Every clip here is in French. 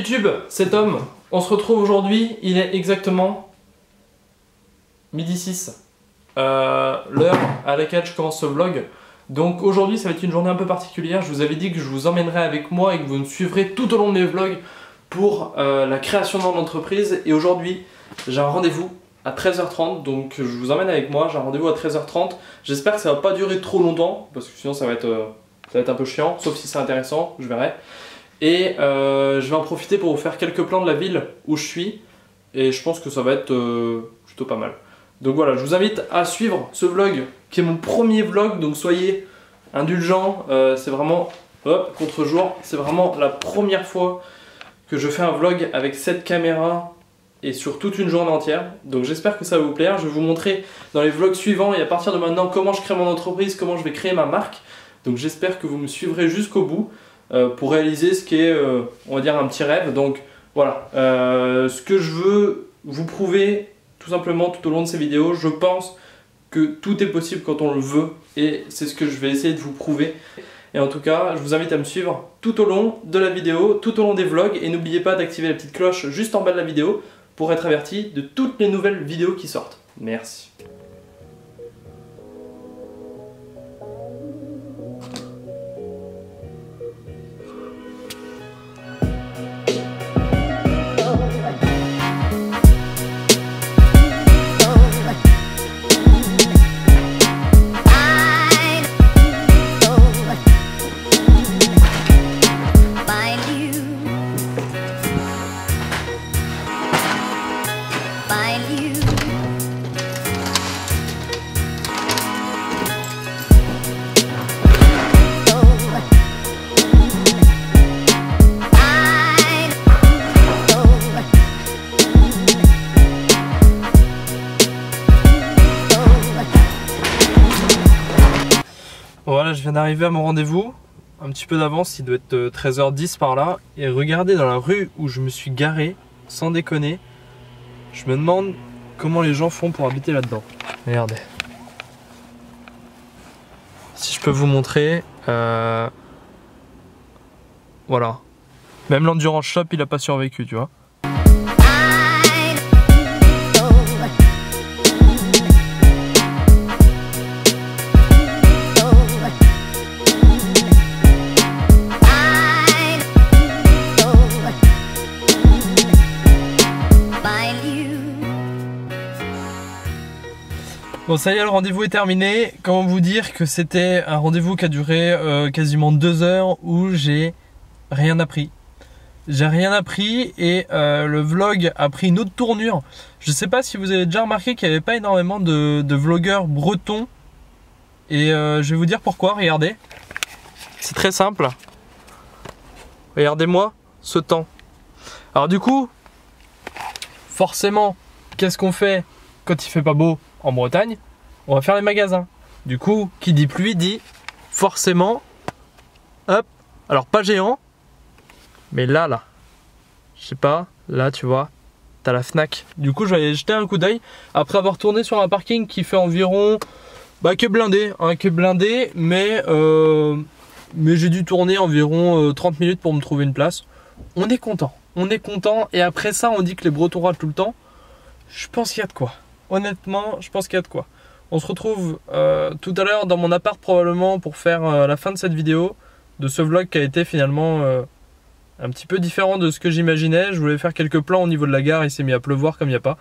YouTube, c'est Tom. On se retrouve aujourd'hui, il est exactement midi 6. L'heure à laquelle je commence ce vlog. Donc aujourd'hui ça va être une journée un peu particulière. Je vous avais dit que je vous emmènerai avec moi et que vous me suivrez tout au long de mes vlogs pour la création de mon entreprise. Et aujourd'hui j'ai un rendez-vous à 13h30, donc je vous emmène avec moi. J'ai un rendez-vous à 13h30. J'espère que ça va pas durer trop longtemps parce que sinon ça va être un peu chiant, sauf si c'est intéressant, je verrai. Et je vais en profiter pour vous faire quelques plans de la ville où je suis. Et je pense que ça va être plutôt pas mal. Donc voilà, je vous invite à suivre ce vlog qui est mon premier vlog. Donc soyez indulgents, c'est vraiment contre-jour. C'est vraiment la première fois que je fais un vlog avec cette caméra et sur toute une journée entière. Donc j'espère que ça va vous plaire. Je vais vous montrer dans les vlogs suivants et à partir de maintenant comment je crée mon entreprise, comment je vais créer ma marque. Donc j'espère que vous me suivrez jusqu'au bout pour réaliser ce qui est, on va dire, un petit rêve. Donc voilà, ce que je veux vous prouver tout simplement tout au long de ces vidéos, je pense que tout est possible quand on le veut et c'est ce que je vais essayer de vous prouver. Et en tout cas, je vous invite à me suivre tout au long de la vidéo, tout au long des vlogs et n'oubliez pas d'activer la petite cloche juste en bas de la vidéo pour être averti de toutes les nouvelles vidéos qui sortent. Merci. Voilà, je viens d'arriver à mon rendez-vous, un petit peu d'avance, il doit être 13h10 par là. Et regardez dans la rue où je me suis garé, sans déconner, je me demande comment les gens font pour habiter là-dedans. Regardez. Si je peux vous montrer, voilà. Même l'Endurance Shop, il a pas survécu, tu vois. Bon, ça y est, le rendez-vous est terminé. Comment vous dire que c'était un rendez-vous qui a duré quasiment 2 heures où j'ai rien appris. J'ai rien appris et le vlog a pris une autre tournure. Je sais pas si vous avez déjà remarqué qu'il n'y avait pas énormément de vlogueurs bretons. Et je vais vous dire pourquoi, regardez. C'est très simple. Regardez-moi ce temps. Alors du coup, forcément, qu'est-ce qu'on fait quand il fait pas beau en Bretagne? On va faire les magasins. Du coup, qui dit pluie dit forcément, hop, alors pas géant, mais là, je sais pas, là tu vois, t'as la Fnac. Du coup, je vais aller jeter un coup d'œil après avoir tourné sur un parking qui fait environ, que blindé, hein, que blindé, mais j'ai dû tourner environ 30 minutes pour me trouver une place. On est content, et après ça, on dit que les Bretons râlent tout le temps. Je pense qu'il y a de quoi. Honnêtement, je pense qu'il y a de quoi. On se retrouve tout à l'heure dans mon appart probablement pour faire la fin de cette vidéo, de ce vlog qui a été finalement un petit peu différent de ce que j'imaginais. Je voulais faire quelques plans au niveau de la gare, il s'est mis à pleuvoir comme il n'y a pas.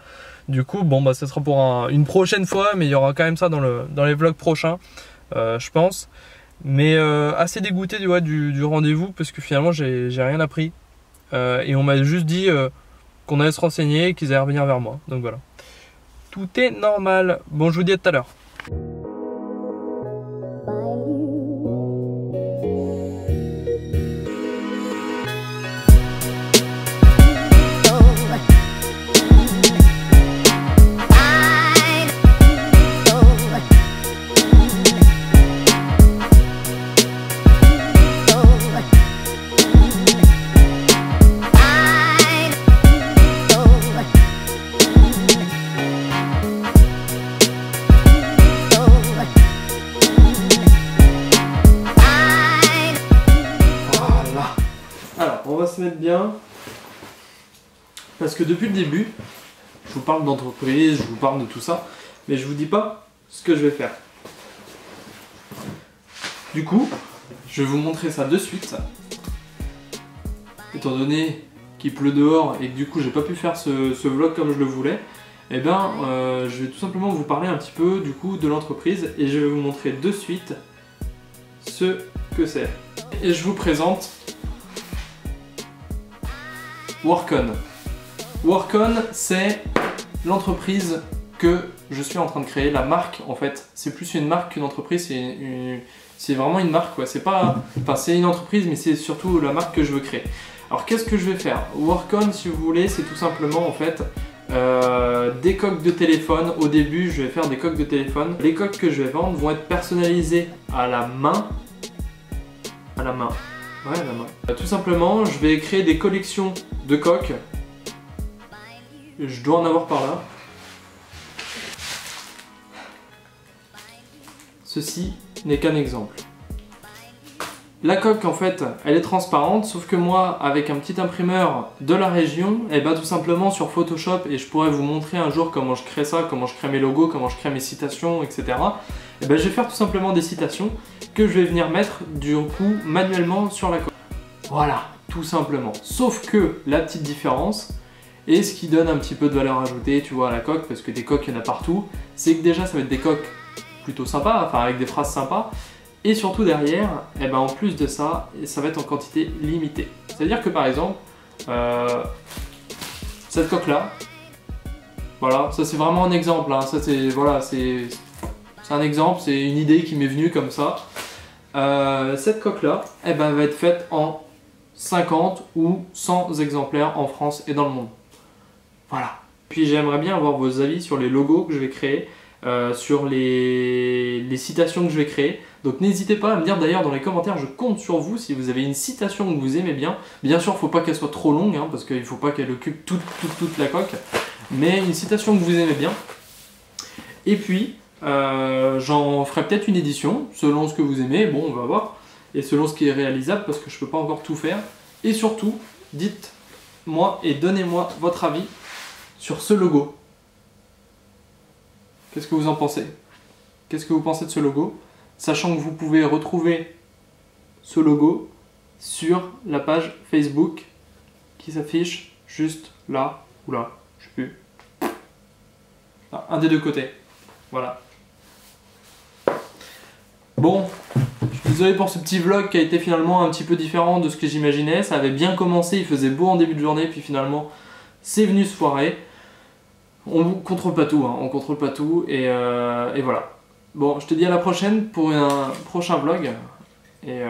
Du coup, bon ça sera pour une prochaine fois, mais il y aura quand même ça dans les vlogs prochains, je pense. Mais assez dégoûté du rendez-vous parce que finalement j'ai rien appris. Et on m'a juste dit qu'on allait se renseigner et qu'ils allaient revenir vers moi. Donc voilà. Tout est normal. Bon, je vous dis à tout à l'heure. Parce que depuis le début, je vous parle d'entreprise, je vous parle de tout ça, mais je vous dis pas ce que je vais faire. Du coup, je vais vous montrer ça de suite. Étant donné qu'il pleut dehors et que du coup j'ai pas pu faire ce vlog comme je le voulais, eh ben je vais tout simplement vous parler un petit peu du coup de l'entreprise et je vais vous montrer de suite ce que c'est. Et je vous présente Workon. Workon, c'est l'entreprise que je suis en train de créer, la marque en fait. C'est plus une marque qu'une entreprise, c'est vraiment une marque quoi. C'est pas, enfin c'est une entreprise mais c'est surtout la marque que je veux créer. Alors qu'est-ce que je vais faire? Workon, si vous voulez, c'est tout simplement en fait des coques de téléphone. Au début, je vais faire des coques de téléphone. Les coques que je vais vendre vont être personnalisées à la main. À la main. Ouais, à la main. Tout simplement, je vais créer des collections de coques. Je dois en avoir par là. Ceci n'est qu'un exemple. La coque en fait, elle est transparente, sauf que moi, avec un petit imprimeur de la région, et bah tout simplement sur Photoshop, et je pourrais vous montrer un jour comment je crée ça, comment je crée mes logos, comment je crée mes citations, etc. Et bah je vais faire tout simplement des citations que je vais venir mettre du coup manuellement sur la coque. Voilà, tout simplement. Sauf que la petite différence, et ce qui donne un petit peu de valeur ajoutée, tu vois, à la coque, parce que des coques, il y en a partout, c'est que déjà ça va être des coques plutôt sympas, enfin avec des phrases sympas. Et surtout derrière, eh ben en plus de ça, ça va être en quantité limitée. C'est-à-dire que par exemple, cette coque-là, voilà, ça c'est vraiment un exemple. Hein, ça c'est voilà, c'est un exemple, c'est une idée qui m'est venue comme ça. Cette coque-là, eh ben, va être faite en 50 ou 100 exemplaires en France et dans le monde. Voilà. Puis j'aimerais bien avoir vos avis sur les logos que je vais créer, sur les citations que je vais créer. Donc n'hésitez pas à me dire d'ailleurs dans les commentaires, je compte sur vous si vous avez une citation que vous aimez bien. Bien sûr, il ne faut pas qu'elle soit trop longue, hein, parce qu'il ne faut pas qu'elle occupe toute la coque. Mais une citation que vous aimez bien. Et puis, j'en ferai peut-être une édition, selon ce que vous aimez, bon on va voir. Et selon ce qui est réalisable, parce que je ne peux pas encore tout faire. Et surtout, dites-moi et donnez-moi votre avis sur ce logo. Qu'est-ce que vous en pensez? Qu'est-ce que vous pensez de ce logo? Sachant que vous pouvez retrouver ce logo sur la page Facebook qui s'affiche juste là ou là, je sais plus. Ah, un des deux côtés. Voilà. Bon, je suis désolé pour ce petit vlog qui a été finalement un petit peu différent de ce que j'imaginais. Ça avait bien commencé, il faisait beau en début de journée, puis finalement c'est venu se foirer. On contrôle pas tout, hein, on contrôle pas tout, et voilà. Bon, je te dis à la prochaine pour un prochain vlog, et